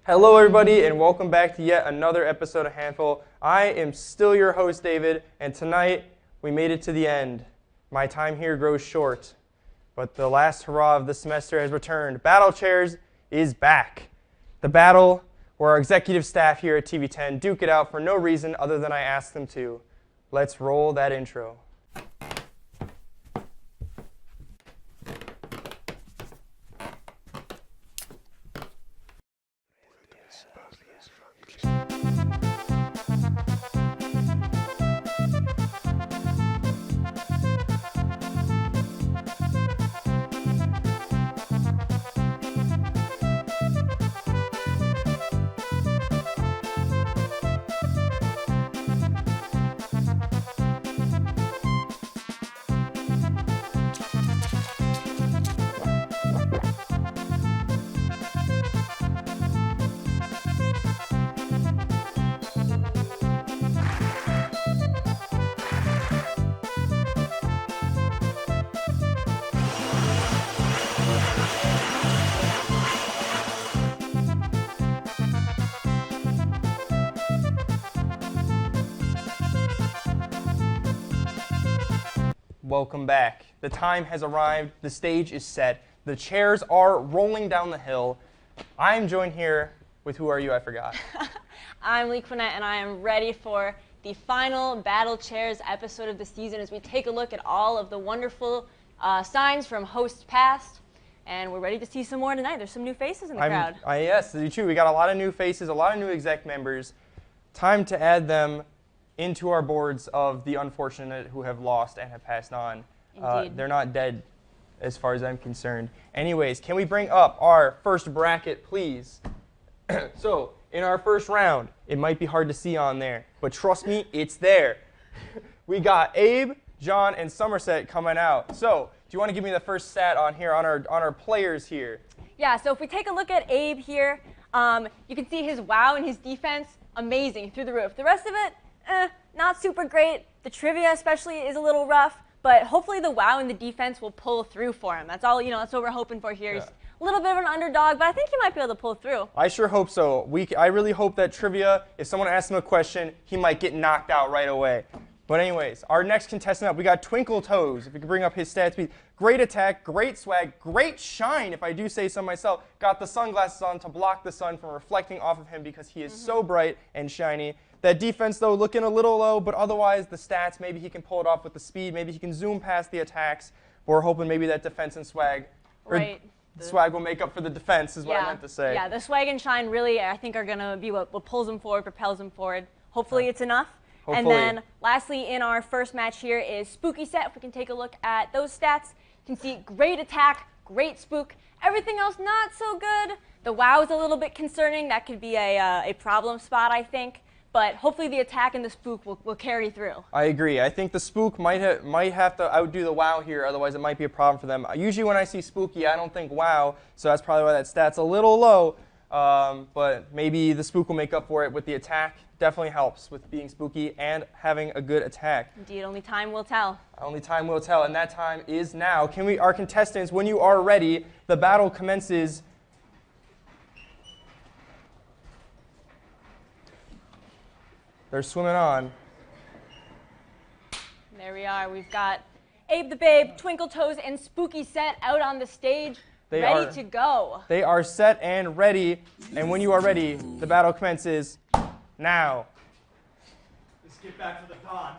Hello everybody and welcome back to yet another episode of Handful. I am still your host David, and tonight we made it to the end. My time here grows short, but the last hurrah of the semester has returned. Battlechairs is back. The battle where our executive staff here at TV10 duke it out for no reason other than I asked them to. Let's roll that intro. Welcome back. The time has arrived. The stage is set. The chairs are rolling down the hill. I am joined here with who are you? I forgot. I'm Lee Quinette, and I am ready for the final Battle Chairs episode of the season as we take a look at all of the wonderful signs from hosts past. And we're ready to see some more tonight. There's some new faces in the crowd. Yes, true. We got a lot of new faces, a lot of new exec members. Time to add them into our boards of the unfortunate who have lost and have passed on. They're not dead as far as I'm concerned. Anyways, can we bring up our first bracket, please? So, in our first round, it might be hard to see on there, but trust me, it's there. We got Abe, John, and Somerset coming out. So, do you want to give me the first stat on here, on our players here? Yeah, so if we take a look at Abe here, you can see his WoW and his defense, amazing, through the roof. The rest of it, not super great. The trivia especially is a little rough, but hopefully the WoW and the defense will pull through for him. That's all, that's what we're hoping for here. Yeah. He's a little bit of an underdog, but I think he might be able to pull through. I sure hope so. I really hope that trivia, if someone asks him a question, he might get knocked out right away. But anyways, our next contestant up, we got Twinkle Toes. If you could bring up his stats, please. Great attack, great swag, great shine, if I do say so myself. Got the sunglasses on to block the sun from reflecting off of him because he is so bright and shiny. That defense, though, looking a little low, but otherwise the stats, maybe he can pull it off with the speed. Maybe he can zoom past the attacks. But we're hoping maybe that defense and swag, right. Swag will make up for the defense is what I meant to say. Yeah, the swag and shine really, I think, are going to be what pulls him forward, propels him forward. Hopefully it's enough. Hopefully. And then lastly, in our first match here is Spooky Set. If we can take a look at those stats, you can see great attack, great spook. Everything else not so good. The WoW is a little bit concerning. That could be a problem spot, I think. But hopefully the attack and the spook will carry through. I agree. I think the spook might have to outdo the WoW here, otherwise it might be a problem for them. Usually when I see spooky, I don't think WoW, so that's probably why that stat's a little low. But maybe the spook will make up for it with the attack. Definitely helps with being spooky and having a good attack. Indeed, only time will tell. Only time will tell, and that time is now. Our contestants, when you are ready, the battle commences. They're swimming on. There we are. We've got Abe the Babe, Twinkle Toes, and Spooky Set out on the stage, ready to go. They are set and ready, and when you are ready, the battle commences now. Let's get back to the dawn.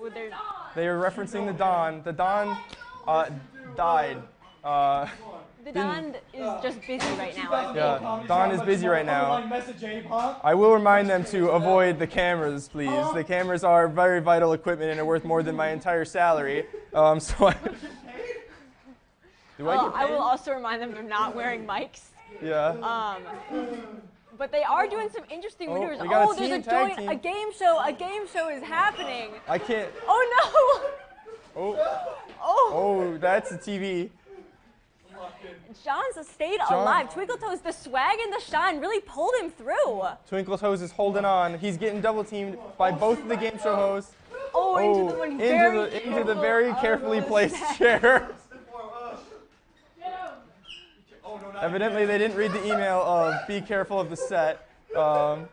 No. They are referencing the dawn. The dawn died. The Dawn is just busy right now. Yeah, Dawn is busy right now. I will remind them to avoid the cameras, please. The cameras are very vital equipment and are worth more than my entire salary. I will also remind them of not wearing mics. Yeah. But they are doing some interesting maneuvers. There's a game show. A game show is happening. I can't. Oh no. Oh, that's a TV. John's stayed alive. Twinkle Toes, the swag and the shine really pulled him through. Twinkle Toes is holding on. He's getting double teamed by both of the game show hosts. Into the very carefully placed chair. Oh no, Evidently, they didn't read the email of be careful of the set. Wow.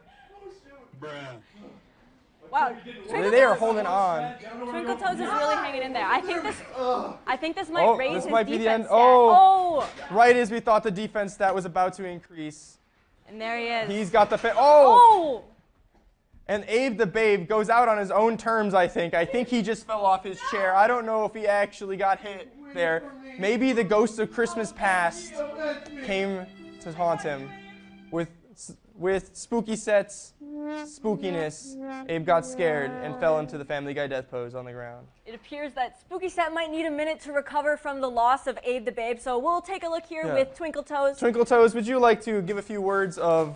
They are holding on. Twinkle Toes is really hanging in there. I think this might raise his might be the end. defense stat. Oh, right as we thought the defense stat was about to increase. And there he is. He's got the Oh! And Abe the Babe goes out on his own terms, I think. I think he just fell off his chair. I don't know if he actually got hit there. Maybe the ghost of Christmas past came to haunt him. With Spooky Set's spookiness, Abe got scared and fell into the Family Guy death pose on the ground. It appears that Spooky Set might need a minute to recover from the loss of Abe the Babe, so we'll take a look here with Twinkle Toes. Twinkle Toes, would you like to give a few words of,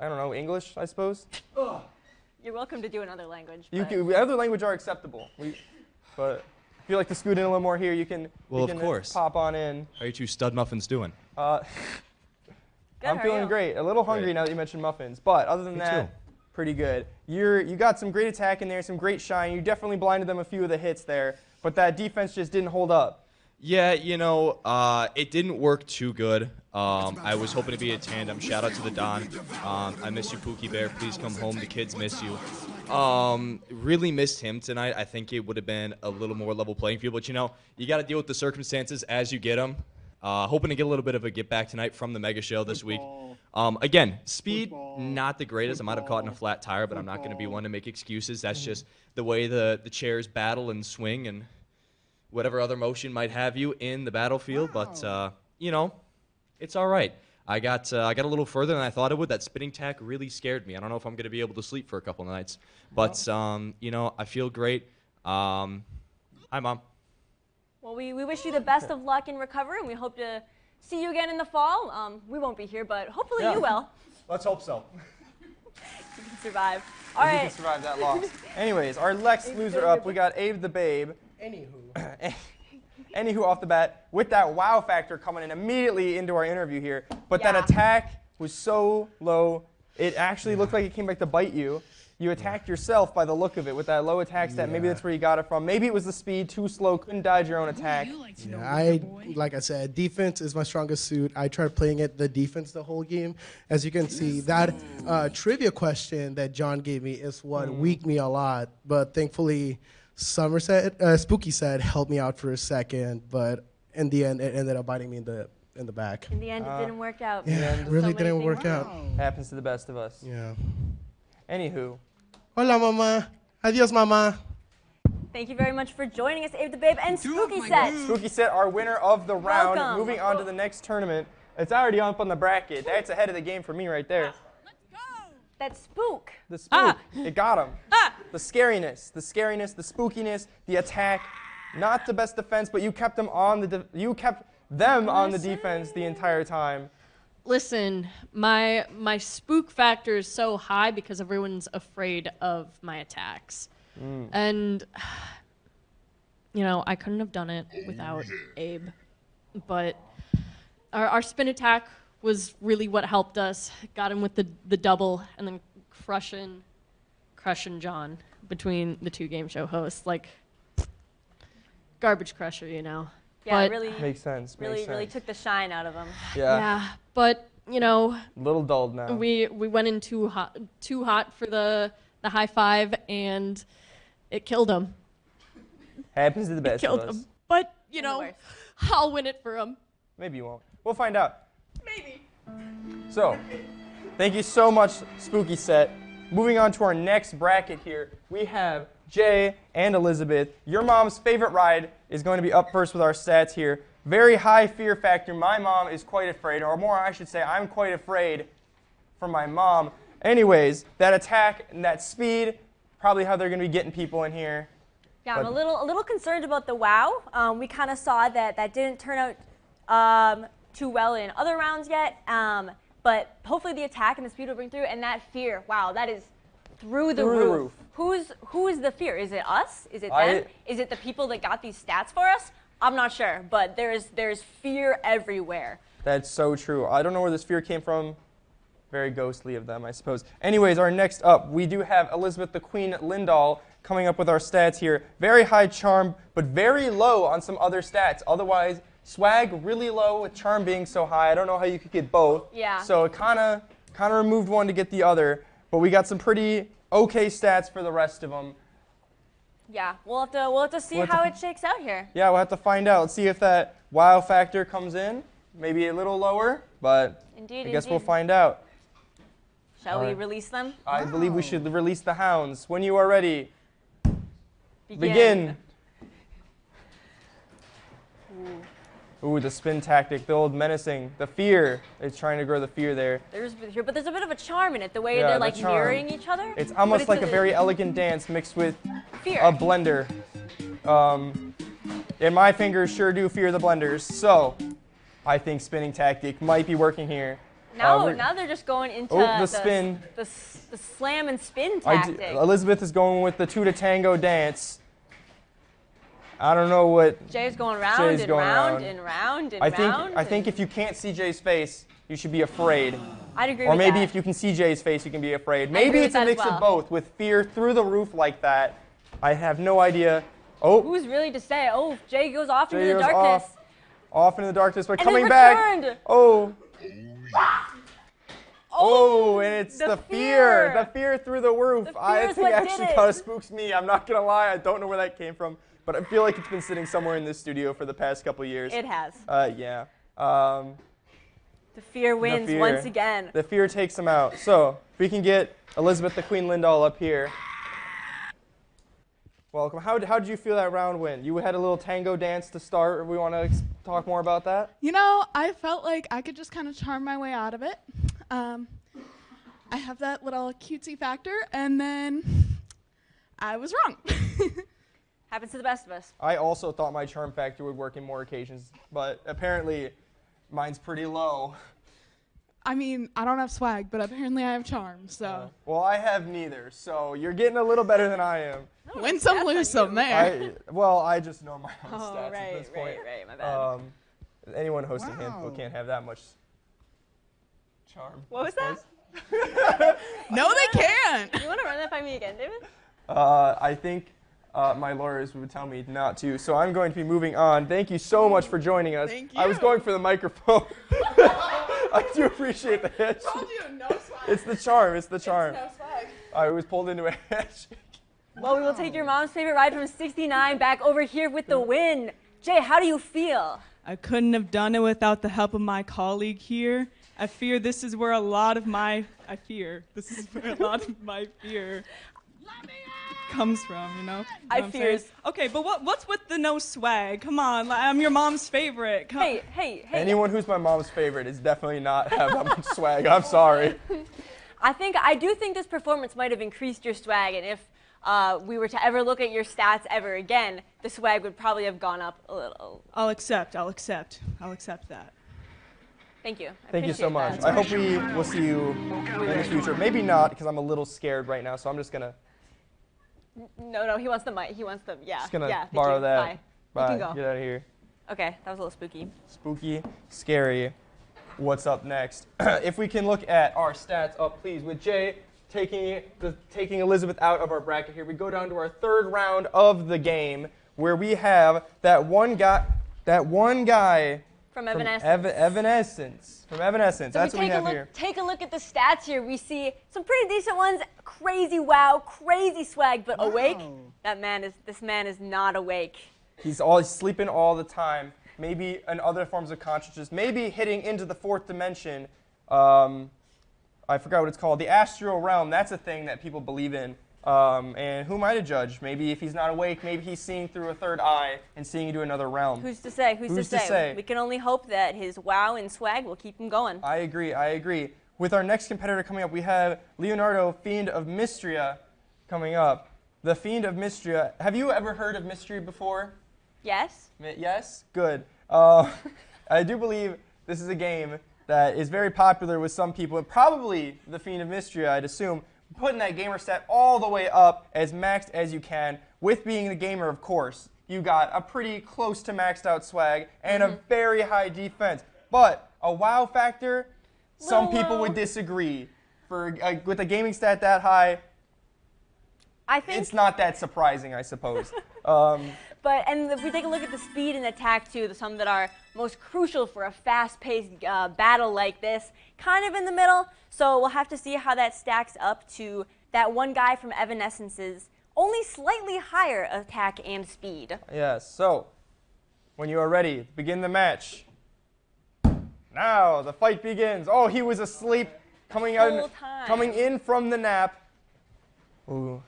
I don't know, English, I suppose? You're welcome to do another language. Other language are acceptable. But if you'd like to scoot in a little more here, you can, of course. Pop on in. How are you two stud muffins doing? Good, I'm feeling great. A little hungry now that you mentioned muffins. But other than that, pretty good. You got some great attack in there, some great shine. You definitely blinded them a few of the hits there. But that defense just didn't hold up. Yeah, it didn't work too good. I was hoping to be a tandem. Shout out to the Don. I miss you, Pookie Bear. Please come home. The kids miss you. Really missed him tonight. I think it would have been a little more level playing field. But, you got to deal with the circumstances as you get them. Hoping to get a little bit of a get back tonight from the Mega Show this week. Again, speed, not the greatest. I might have caught in a flat tire, but I'm not going to be one to make excuses. That's just the way the chairs battle and swing and whatever other motion might have you in the battlefield. But, it's all right. I got a little further than I thought it would. That spinning tack really scared me. I don't know if I'm going to be able to sleep for a couple of nights. But, I feel great. Hi, Mom. Well, we wish you the best of luck in recovery, and we hope to see you again in the fall. We won't be here, but hopefully you will. Let's hope so. You can survive. All You right. can survive that loss. Anyways, our next loser up, we got Abe the Babe. Anywho, off the bat, with that wow factor coming in immediately into our interview here. But that attack was so low, it actually looked like it came back to bite you. You attacked yourself by the look of it with that low attack stat. Maybe that's where you got it from. Maybe it was the speed, too slow, couldn't dodge your own attack. Like I said, defense is my strongest suit. I tried playing the defense the whole game. As you can see, that trivia question that John gave me is what weakened me a lot. But thankfully, Spooky Set helped me out for a second. But in the end, it ended up biting me in the back. In the end, it didn't work out. Yeah, it really didn't work out. Happens to the best of us. Yeah. Anywho. Hola, mama. Adios, mama. Thank you very much for joining us, Abe the Babe and Spooky Set. Spooky Set, our winner of the round. Welcome. Moving on to the next tournament. It's already up on the bracket. That's ahead of the game for me right there. Let's go. That spook. The spook. It got him. The scariness, the spookiness, the attack. Not the best defense, but you kept them on the defense the entire time. Listen, my spook factor is so high because everyone's afraid of my attacks. And, I couldn't have done it without Abe. But our spin attack was really what helped us. Got him with the double and then crushing John between the two game show hosts. Like, garbage crusher, Yeah, but really makes sense. Really took the shine out of him. Yeah. But a little dulled now. we went in too hot for the high five, and it killed him. Happens to the best Killed of us. him. But worst. I'll win it for him. Maybe you won't. We'll find out. Maybe. So, thank you so much, Spooky Set. Moving on to our next bracket here, we have Jay and Elizabeth. Your mom's favorite ride is going to be up first with our stats here. Very high fear factor. My mom is quite afraid, or more I should say, I'm quite afraid for my mom. Anyways, that attack and that speed, probably how they're going to be getting people in here. Yeah, I'm a little concerned about the WoW. We kind of saw that didn't turn out too well in other rounds yet. But hopefully the attack and the speed will bring through, and that fear, wow, that is through the roof. Who is the fear? Is it us? Is it them? Is it the people that got these stats for us? I'm not sure, but there's fear everywhere. That's so true. I don't know where this fear came from. Very ghostly of them, I suppose. Anyways, our next up, we do have Elizabeth the Queen Lindahl coming up with our stats here. Very high charm, but very low on some other stats. Otherwise, swag really low with charm being so high. I don't know how you could get both. Yeah. So it kind of removed one to get the other. But we got some pretty okay stats for the rest of them. Yeah, we'll have to see how it shakes out here. Yeah, we'll have to find out. See if that wow factor comes in. Maybe a little lower, but Indeed, I guess we'll find out. Shall we release them? I believe we should release the hounds. When you are ready, begin. Ooh, the spin tactic, the old menacing, the fear. It's trying to grow the fear there. But there's a bit of a charm in it, the way Yeah, they're the like charm. mirroring each other. It's almost like a very elegant dance mixed with fear. a blender. And my fingers sure do fear the blenders. So I think spinning tactic might be working here. Now they're just going into the spin. The slam and spin tactic. Elizabeth is going with the 2 to tango dance. I don't know what Jay's going round Jay's and going round around. and round and I round. think if you can't see Jay's face, you should be afraid. I'd agree Or with maybe that. if you can see Jay's face, you can be afraid. agree Maybe with it's a that as mix well. of both, with fear through the roof like that. I have no idea. Oh, Who's really to say? Oh, Jay goes off Jay into the goes darkness. off into the darkness, but And coming then back. returned. Oh. Oh, and it's the the fear. fear. The fear through the roof. The fear I is think what did actually it. kind of spooks me. I'm not going to lie. I don't know where that came from, but I feel like it's been sitting somewhere in this studio for the past couple years. It has. Yeah. The fear wins fear. once again. The fear takes him out. So if we can get Elizabeth the Queen Lindahl up here. Welcome. How did you feel that round went? You had a little tango dance to start. We want to talk more about that? You know, I felt like I could just kind of charm my way out of it. I have that little cutesy factor, and then I was wrong. Happens to the best of us. I also thought my charm factor would work in more occasions, but apparently mine's pretty low. I mean, I don't have swag, but apparently I have charm, so. Well, I have neither, so you're getting a little better than I am. Win some, lose some there. I just know my own Oh, stats right, at this point. right, my bad. Anyone hosting Handful can't have that much charm. What was that? No, they can't. You want to run that by me again, David? I think my lawyers would tell me not to, so I'm going to be moving on. Thank you so much for joining us. Thank I was you. going for the microphone. I do appreciate the handshake. Told you, no swag. It's the charm. It's the charm. No swag. I was pulled into a handshake. Well, we will take your mom's favorite ride from 69 back over here with the win. Jay, how do you feel? I couldn't have done it without the help of my colleague here. I fear this is where a lot of my fear comes from, you know? I What I'm fears. saying? Okay, but what's with the no swag? Come on, I'm your mom's favorite. Hey. Anyone who's my mom's favorite is definitely not have that much swag. I'm sorry. I do think this performance might have increased your swag, and if we were to ever look at your stats ever again, the swag would probably have gone up a little. I'll accept that. Thank you. Thank you so appreciate much. that. I hope we will see you in the future. Maybe not, because I'm a little scared right now, so I'm just going to No, he wants the mic. He wants the, yeah. Thank borrow you. that. Bye. Bye. You can go. Get out of here. Okay, that was a little spooky. Spooky, scary. What's up next? If we can look at our stats up, please, with Jay taking Elizabeth out of our bracket here, we go down to our third round of the game, where we have that one guy From from Evanescence. Evanescence. From Evanescence. So That's we what we take have a look, here. Take a look at the stats here. We see some pretty decent ones. Crazy wow, crazy swag, but awake. This man is not awake. He's always sleeping all the time. Maybe in other forms of consciousness. Maybe hitting into the fourth dimension. I forgot what it's called. The astral realm. That's a thing that people believe in. And who am I to judge? Maybe if he's not awake, maybe he's seeing through a third eye and seeing into another realm. Who's to say? Who's to say? We can only hope that his wow and swag will keep him going. I agree. With our next competitor coming up, we have Leonardo, Fiend of Mystria, coming up. The Fiend of Mystria. Have you ever heard of Mystery before? Yes? Yes? Good. I do believe this is a game that is very popular with some people, and probably the Fiend of Mystria, I'd assume, putting that gamer stat all the way up as maxed as you can. With being the gamer, of course, you got a pretty close to maxed out swag and a very high defense. But a wow factor, some people would disagree. With a gaming stat that high, I think it's not that surprising, I suppose. But if we take a look at the speed and attack too, some that are most crucial for a fast-paced battle like this, kind of in the middle. So we'll have to see how that stacks up to that one guy from Evanescence's only slightly higher attack and speed. Yes, so when you are ready, begin the match. Now the fight begins. Oh, he was asleep, coming in from the nap. Ooh.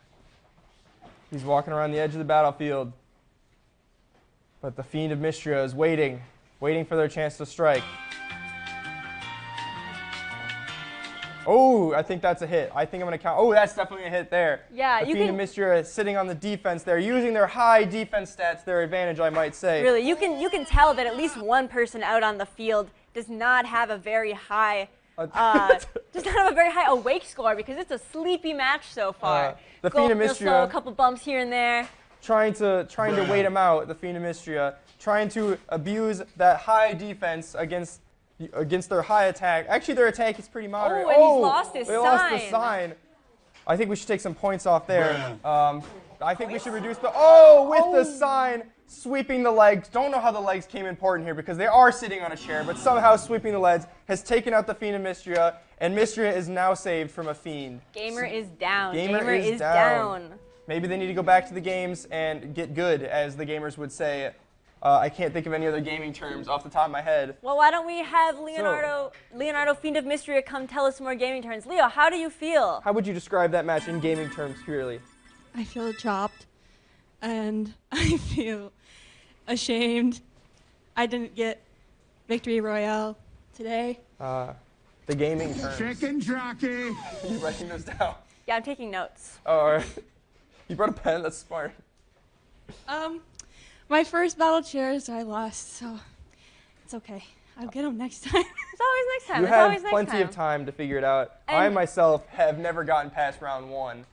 He's walking around the edge of the battlefield. But the Fiend of Mystria is waiting for their chance to strike. Oh, I think that's a hit. I think I'm going to count. Oh, that's definitely a hit there. Yeah, the Fiend of Mystria is sitting on the defense there, using their high defense stats, their advantage, I might say. Really, you can tell that at least one person out on the field does not have a very high awake score because it's a sleepy match so far. The Fiend of Mystria, a couple bumps here and there. Trying to wait him out, the Fiend of Mystria, trying to abuse that high defense against their high attack. Actually, their attack is pretty moderate. Oh, and he's lost his sign. They lost the sign. I think we should take some points off there. I think we should reduce the... Oh, with the sign, sweeping the legs. Don't know how the legs came important here because they are sitting on a chair, but somehow sweeping the legs has taken out the Fiend of Mystria, and Mystria is now saved from a Fiend. Gamer is down. Gamer is down. Maybe they need to go back to the games and get good, as the gamers would say. I can't think of any other gaming terms off the top of my head. Well, why don't we have Leonardo Fiend of Mystria come tell us more gaming terms. Leo, how do you feel? How would you describe that match in gaming terms purely? I feel chopped, and I feel ashamed. I didn't get Victory Royale today. The gaming terms. Chicken jockey. Are you writing those down? Yeah, I'm taking notes. Oh, all right. You brought a pen? That's smart. My first Battlechairs I lost, so it's okay. I'll get them next time. It's always next time. You have plenty of time to figure it out. And I myself have never gotten past round 1.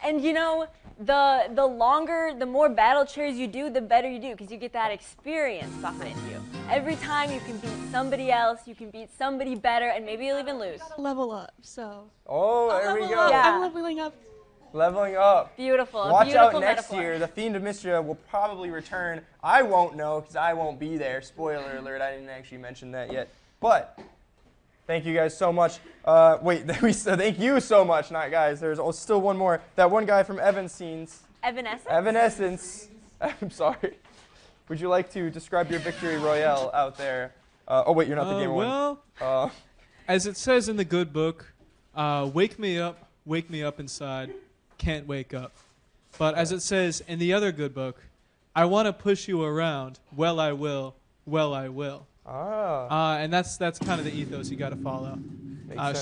And you know, the more Battlechairs you do, the better you do, because you get that experience behind you. Every time you can beat somebody else, you can beat somebody better, and maybe you'll even lose. Level up, so. Oh, there we go. Yeah. I'm leveling up. Leveling up. Beautiful. Watch beautiful out next metaphor. year. The Fiend of Mystria will probably return. I won't know because I won't be there. Spoiler alert, I didn't actually mention that yet. But thank you guys so much. Thank you so much, not guys. There's still one more. That one guy from Evanescence. Evanescence. I'm sorry. Would you like to describe your victory royale out there? Oh, wait, you're not the gamer one. As it says in the good book, wake me up inside. Can't wake up. But as it says in the other good book, I want to push you around. Well, I will. Well, I will. And that's kind of the ethos you got to follow.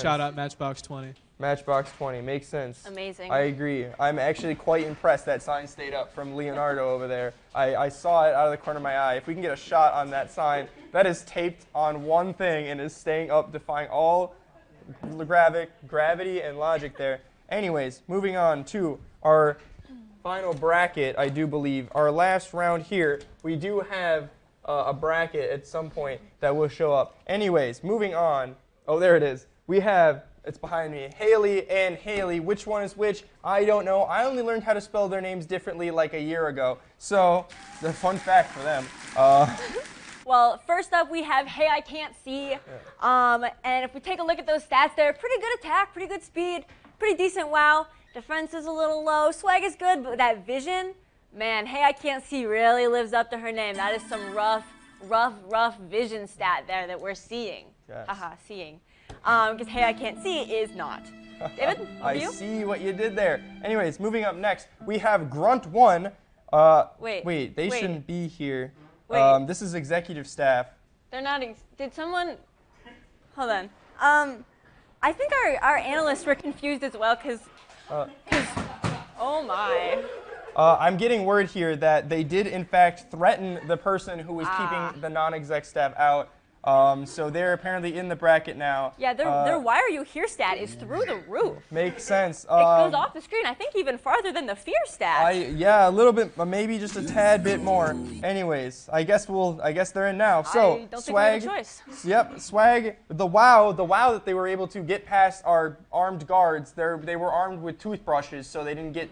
Shout out Matchbox 20. Matchbox 20 makes sense. Amazing. I agree. I'm actually quite impressed that sign stayed up from Leonardo over there. I saw it out of the corner of my eye. If we can get a shot on that sign, that is taped on one thing and is staying up, defying all gravity and logic there. Anyways, moving on to our final bracket, I do believe. Our last round here, we do have a bracket at some point that will show up. Anyways, moving on. Oh, there it is. We have, it's behind me, Haley and Haley. Which one is which? I don't know. I only learned how to spell their names differently like a year ago. So, the fun fact for them. Well, first up we have Hey I Can't See. And if we take a look at those stats there, pretty good attack, pretty good speed, pretty decent WoW. Defense is a little low. Swag is good, but that vision, man, Hey I Can't See really lives up to her name. That is some rough vision stat there that we're seeing. Yes. Haha, seeing. Because Hey I Can't See is not. David, I you? see what you did there. Anyways, moving up next, we have Grunt 1. Wait, they shouldn't be here. This is executive staff. They're not. Did someone? Hold on. I think our analysts were confused as well because. Oh my. I'm getting word here that they did in fact threaten the person who was keeping the non-exec staff out. So they're apparently in the bracket now. Yeah, their Why Are You Here stat is through the roof. Makes sense. It goes off the screen, I think even farther than the fear stat. Yeah, a little bit, maybe just a tad bit more. Anyways, I guess they're in now. So I don't Swag, think we have a choice. Yep, Swag, the WoW that they were able to get past our armed guards. They were armed with toothbrushes, so they didn't get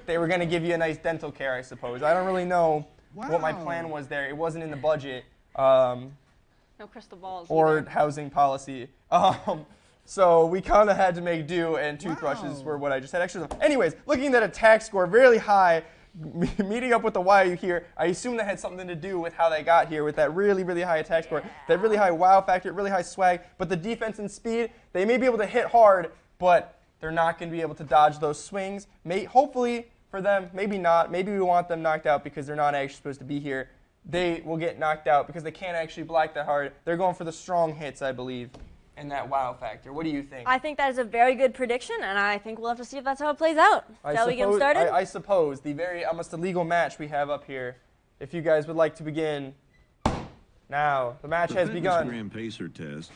they were gonna give you a nice dental care, I suppose. I don't really know what my plan was there. It wasn't in the budget. No crystal balls. Or either. housing policy. So we kind of had to make do, and toothbrushes were what I just had extra of. Anyways, looking at that attack score really high, meeting up with the YU here, I assume that had something to do with how they got here with that really, really high attack score, that really high wow factor, really high swag. But the defense and speed, they may be able to hit hard, but they're not going to be able to dodge those swings. Hopefully for them, maybe not. Maybe we want them knocked out because they're not actually supposed to be here. They will get knocked out because they can't actually block that hard. They're going for the strong hits, I believe, and that wow factor. What do you think? I think that is a very good prediction, and I think we'll have to see if that's how it plays out. Shall we get them started? I suppose the very almost illegal match we have up here. If you guys would like to begin now, the match has begun. Grand pacer test.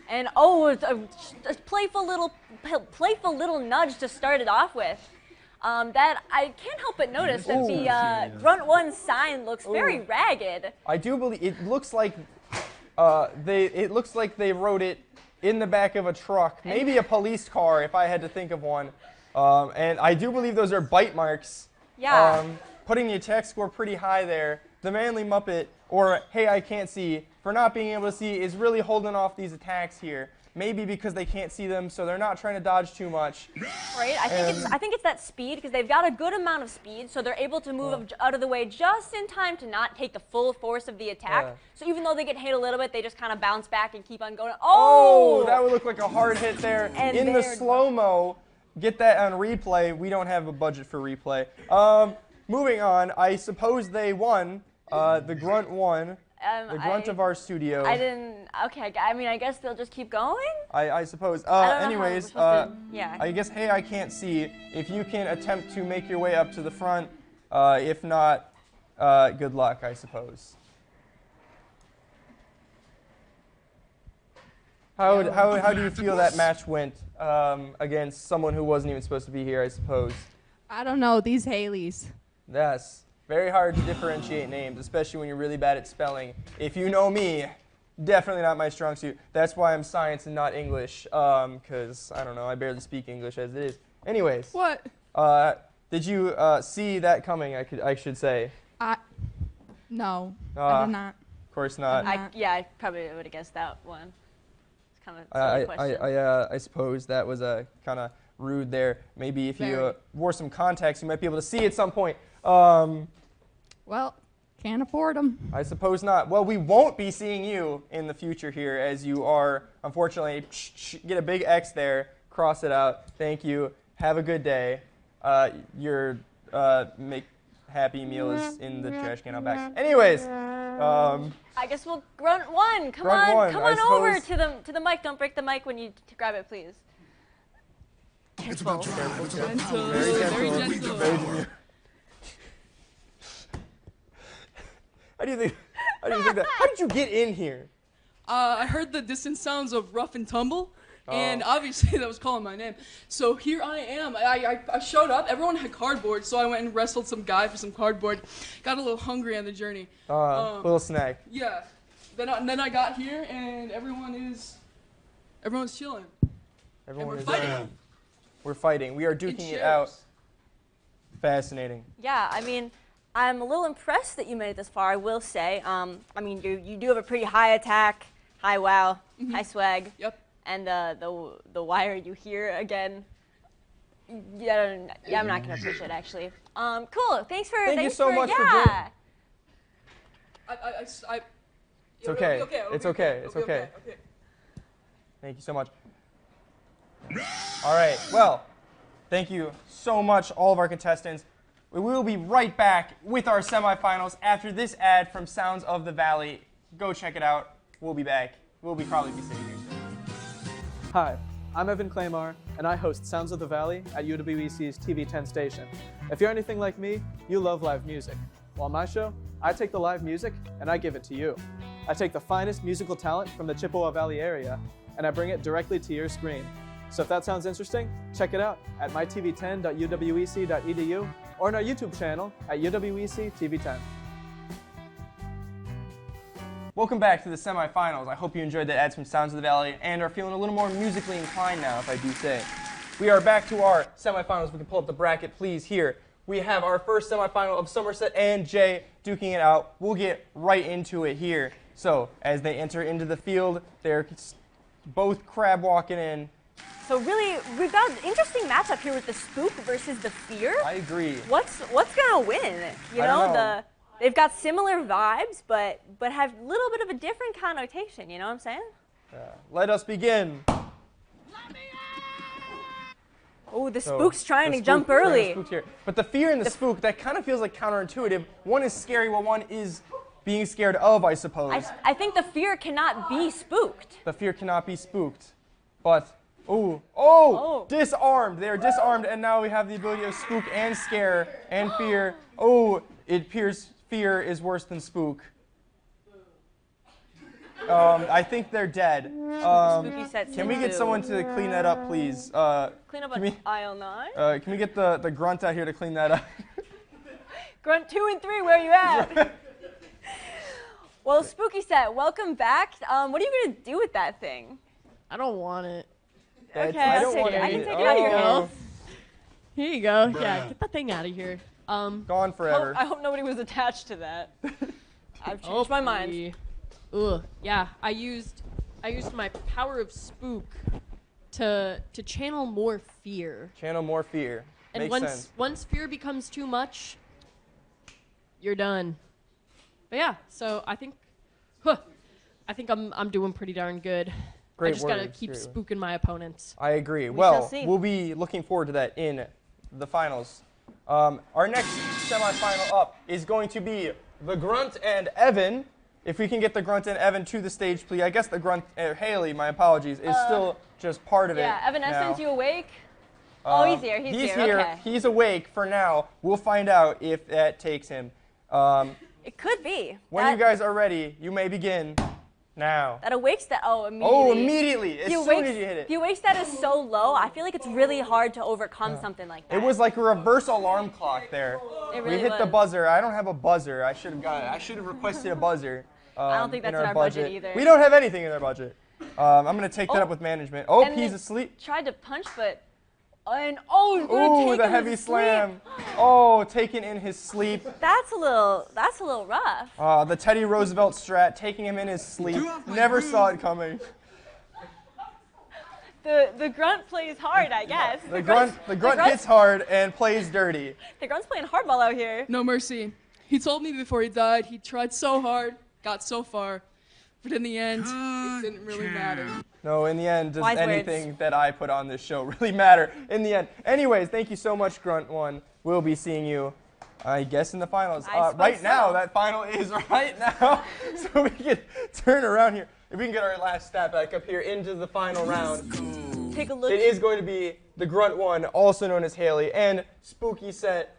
And a playful little nudge to start it off with. That I can't help but notice that the Grunt 1 sign looks very ragged. I do believe it looks like they wrote it in the back of a truck, maybe a police car if I had to think of one. And I do believe those are bite marks. Yeah. Putting the attack score pretty high there. The Manly Muppet, or Hey I Can't See, for not being able to see, is really holding off these attacks here. Maybe because they can't see them, so they're not trying to dodge too much. Right. I think it's that speed, because they've got a good amount of speed, so they're able to move out of the way just in time to not take the full force of the attack. Yeah. So even though they get hit a little bit, they just kind of bounce back and keep on going. Oh, that would look like a hard hit there. And in the slow-mo. Get that on replay. We don't have a budget for replay. Moving on, I suppose they won. The Grunt won. The Grunt of our studio. Okay, I mean, I guess they'll just keep going? I suppose. Anyways, yeah. I guess, Hey, I Can't See. If you can attempt to make your way up to the front, if not, good luck, I suppose. How do you feel that match went against someone who wasn't even supposed to be here, I suppose? I don't know, these Haleys. Yes. Very hard to differentiate names, especially when you're really bad at spelling. If you know me, definitely not my strong suit. That's why I'm science and not English, because, I don't know, I barely speak English as it is. Anyways. What? Did you see that coming, I should say? No, I did not. Of course not. I probably would have guessed that one. It's kind of a silly question. I suppose that was kind of rude there. Maybe if you wore some contacts, you might be able to see at some point. Well, can't afford them. I suppose not. Well, we won't be seeing you in the future here, as you are, unfortunately, get a big X there, cross it out. Thank you. Have a good day. Your make Happy Meal is in the trash can out back. Anyways. I guess we'll Grunt 1. Come Grunt on over to the mic. Don't break the mic when you grab it, please. Careful. Very gentle. Very gentle. How do you think that? How did you get in here? I heard the distant sounds of rough and tumble, and obviously that was calling my name. So here I am. I showed up. Everyone had cardboard, so I went and wrestled some guy for some cardboard. Got a little hungry on the journey. Little snack. Yeah. Then I got here, and everyone's chilling. Everyone is fighting. We're fighting. We are duking it out. Fascinating. Yeah, I mean, I'm a little impressed that you made it this far, I will say. I mean, you do have a pretty high attack, high wow, high swag. Yep. And the why are you here again? Yeah, I'm not going to push it, actually. Cool. Thank you so much for joining. It's okay. It's okay. It's okay. Thank you so much. All right. Well, thank you so much, all of our contestants. We will be right back with our semifinals after this ad from Sounds of the Valley. Go check it out. We'll be back. We'll probably be sitting here soon. Hi, I'm Evan Claymore, and I host Sounds of the Valley at UWEC's TV10 station. If you're anything like me, you love live music. Well, on my show, I take the live music and I give it to you. I take the finest musical talent from the Chippewa Valley area, and I bring it directly to your screen. So if that sounds interesting, check it out at mytv10.uwec.edu or on our YouTube channel at UWEC TV10. Welcome back to the semifinals. I hope you enjoyed the ads from Sounds of the Valley and are feeling a little more musically inclined now, if I do say. We are back to our semifinals. We can pull up the bracket, please, here. We have our first semifinal of Somerset and Jay duking it out. We'll get right into it here. So as they enter into the field, they're both crab walking in. So really, we've got an interesting matchup here with the Spook versus the Fear. I agree. What's gonna win? You know, they've got similar vibes, but have a little bit of a different connotation. You know what I'm saying? Let us begin. Oh, the Spook's trying to jump early. But the Fear and the Spook, that kind of feels like counterintuitive. One is scary while one is being scared of, I suppose. I think the Fear cannot be spooked. The Fear cannot be spooked. But, oh, disarmed. They are disarmed, and now we have the ability of Spook and Scare and Fear. Oh, it appears Fear is worse than Spook. I think they're dead. Can we get someone to clean that up, please? Clean up aisle 9? Can we get the grunt out here to clean that up? Grunt 2 and 3, where are you at? Well, Spooky Set, welcome back. What are you going to do with that thing? I don't want it. Okay, I can take it out of your house. Here you go. Yeah, get that thing out of here. Gone forever. I hope nobody was attached to that. I've changed my mind. Ugh. Yeah, I used my power of Spook to channel more fear. Channel more fear. And Makes sense. once fear becomes too much, you're done. But yeah, so I think I'm doing pretty darn good. Great I just gotta keep spooking my opponents. I agree. Well, we'll be looking forward to that in the finals. Our next semifinal up is going to be the Grunt and Evan. If we can get the Grunt and Evan to the stage, please. I guess the Grunt, Haley, my apologies, is still just part of it. Yeah, Evanescence, you awake? Oh, he's here. He's here. Okay. He's awake for now. We'll find out if that takes him. It could be. When you guys are ready, you may begin now. That awake stat. Oh, immediately. Oh, immediately. As soon as you hit it. The awake stat is so low. I feel like it's really hard to overcome something like that. It was like a reverse alarm clock there. It really we hit the buzzer. I don't have a buzzer. I should have requested a buzzer. I don't think that's in our budget either. We don't have anything in our budget. I'm going to take that up with management. Oh, he's asleep. Tried to punch, but... Oh, the heavy slam. Oh, taken in his sleep. That's a little rough. The Teddy Roosevelt strat, taking him in his sleep. Never saw it coming. The Grunt plays hard, I guess. The grunt hits hard and plays dirty. The Grunt's playing hardball out here. No mercy. He told me before he died he tried so hard, got so far, but in the end, it didn't really matter. No, in the end, does anything that I put on this show really matter? In the end. Anyways, thank you so much, Grunt 1. We'll be seeing you, I guess, in the finals. Right now, that final is right now. So we can turn around here. If we can get our last stat back up here into the final round. Take a look. It is going to be the Grunt 1, also known as Haley, and Spooky Set,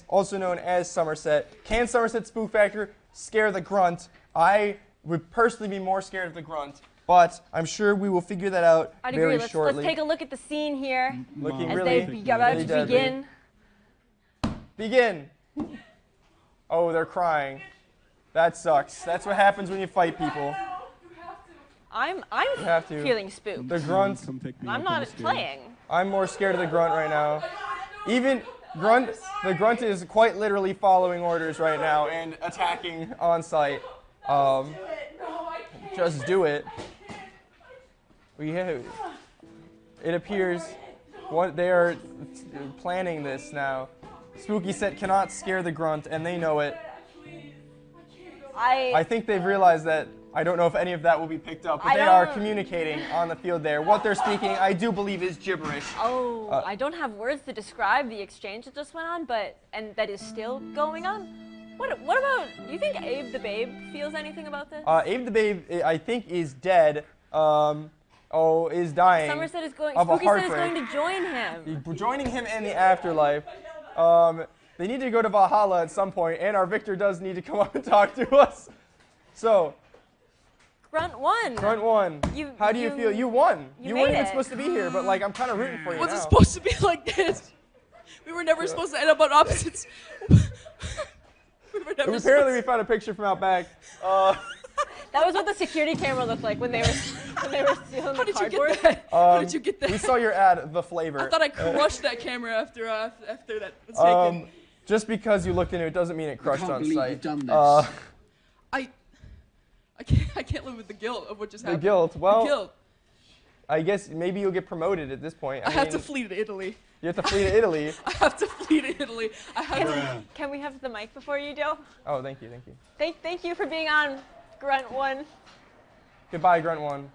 also known as Somerset. Can Somerset Spook Factor scare the Grunt? I would personally be more scared of the Grunt, but I'm sure we will figure that out very shortly. Let's take a look at the scene here. Looking as really, they about to begin. Begin. Oh, they're crying. That sucks. That's what happens when you fight people. I'm feeling spooked. The Grunt. I'm not playing. I'm more scared of the Grunt right now. Even the Grunt is quite literally following orders right now and attacking on sight. Just do it. It appears they are planning this now. Spooky Set cannot scare the Grunt, and they know it. I think they've realized that. I don't know if any of that will be picked up, but they are communicating on the field there. What they're speaking, I do believe, is gibberish. Oh, I don't have words to describe the exchange that just went on, and that is still going on. What about, do you think Abe the Babe feels anything about this? Abe the Babe, I think, is dead. Is dying. Somerset is going, Spooky Set is going to join him. Joining him in the afterlife. They need to go to Valhalla at some point, and our Victor does need to come up and talk to us. So. Grunt 1. Grunt 1. How do you feel? You won. You weren't even supposed to be here, but I'm kind of rooting for you. Was it supposed to be like this? We were never supposed to end up on opposites. Apparently, we found a picture from out back. That was what the security camera looked like when they were stealing the cardboard. How did you get that? We saw your ad, The Flavor. I thought I crushed that camera after that was taken. Just because you looked into it doesn't mean it crushed on sight. I can't live with the guilt of what just The happened. guilt. Well, The guilt. I guess maybe you'll get promoted at this point. I have to flee to Italy. You have to flee to Italy. I have to flee to Italy. Can we have the mic before you do? Oh, thank you, thank you. Thank you for being on Grunt 1. Goodbye, Grunt 1.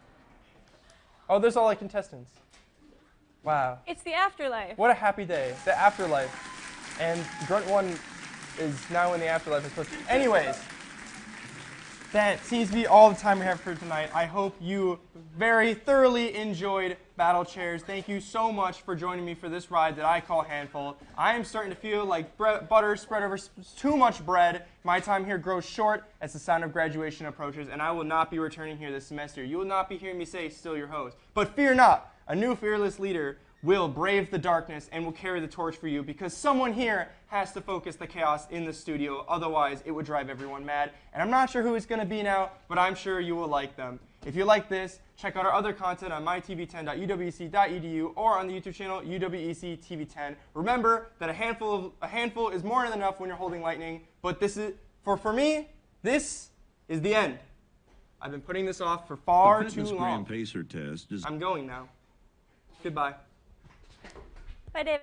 Oh, there's all the contestants. Wow. It's the afterlife. What a happy day. The afterlife. And Grunt 1 is now in the afterlife. Anyways, that seems to be all the time we have for tonight. I hope you very thoroughly enjoyed Battlechairs. Thank you so much for joining me for this ride that I call Handful. I am starting to feel like butter spread over too much bread. My time here grows short as the sound of graduation approaches, and I will not be returning here this semester. You will not be hearing me say, still your host. But fear not, a new fearless leader will brave the darkness and will carry the torch for you, because someone here has to focus the chaos in the studio. Otherwise, it would drive everyone mad. And I'm not sure who it's going to be now, but I'm sure you will like them. If you like this, check out our other content on mytv10.uwec.edu or on the YouTube channel UWEC TV10. Remember that a handful is more than enough when you're holding lightning, but this is for me, this is the end. I've been putting this off for far too long. Pacer test is I'm going now. Goodbye. Bye, David.